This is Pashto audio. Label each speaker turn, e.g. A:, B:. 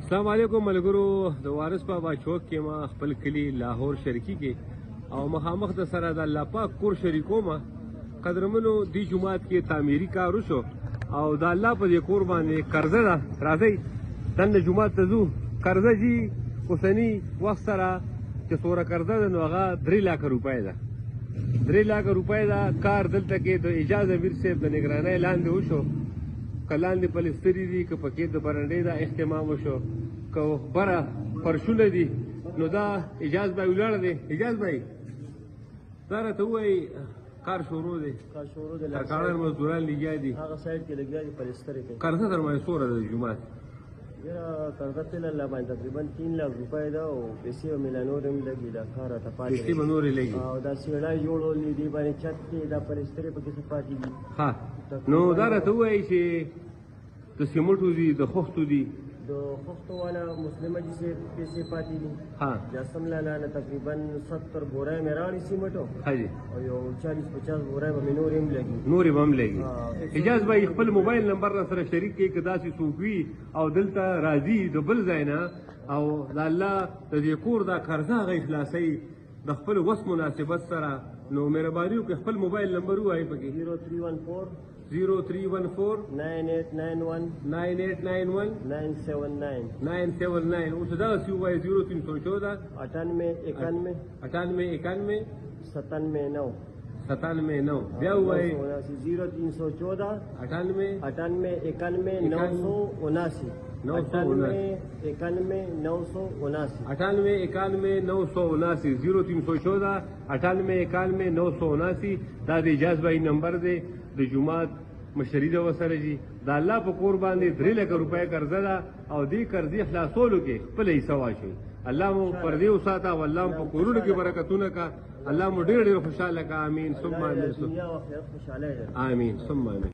A: السلام علیکم ملګرو. د وارث بابا چوک کې ما خپل کلی لاهور شریکی کې او مخامخ د سره د الله پاک کور شریکو ما قدرمنو دی جمعات کې تعمیري کار وشو او د الله په دې کور باندې قرضه ده. راځي دنه جمعات ته ځو. قرضه جی اوسنی وخت سره چې څوره قرضه ده نو هغه 3 لک روپۍ ده. 3 لک روپۍ ده. کار دلته کې د اجازه امیر صاحب د نگرانۍ لاندې وشو. کلان دی پلستری دی که پکې د برنډې دا اهتمام وشو که بره فرشونه دي نو دا اجاز بای ولاړ دی. اجاز بای دا راته ووایي کار شروع دی. کارکاڼان مزدوران لګیا دي.
B: هغه سایډ کې لګیا دي پلستر کې.
A: قرضه در باندې څومره ده د جومات؟
B: یاره قرضه تل الله باندې تقریبا 3 لک روپۍ ده او پیسې به مې لا نور هم لګي دا کار راته پاتې
A: پیسې به نورې لګي
B: او دا سیړۍ جوړولې دي باندې چت کې دا پلسترې پکې څه پاتې دي.
A: ها نو دا راته ووایي چې د سیمټو دي د خښتو دي
B: د خښتو والا مسلمه جي سے پیسې پاتې دي.
A: ها
B: جاسم لالا نه تقریبا 70 بورای مې راړي سیمټو
A: ها جی
B: او یو 40-50 بورای به مې نور هم لګي.
A: نورې به هم لګي. اجاز بای خپل موبایل نمبر را سره شریک کړي که داسې څوک وي او دلته راځي د بل ځای نه او د الله د دې کور دا قرضه هغه اخلاصوي د خپل وس مناسبت سره نو مهرباني وکړئ خپل موبایل نمبر ووایئ پکې 0314 9891 979 اوس دغسې ووایئ 0314 9891 97 بیا ووایئ
B: 0314 9891
A: 979 دا د اجاز بای نمبر دی. د جمعات مشتری ده ورسره جي د الله په کور باندې 3 لک روپۍ قرضه ده او دې قرضې خلاصولو کې خپل حصه واچوي. الله مو پردې وساته او الله مو په کورونو کې برکتونه کا. الله مو ډېر ډېر خوشحاله کا. امین ثم امین.
B: دنیا او آخرت خوشاله ده.
A: امین ثم امین.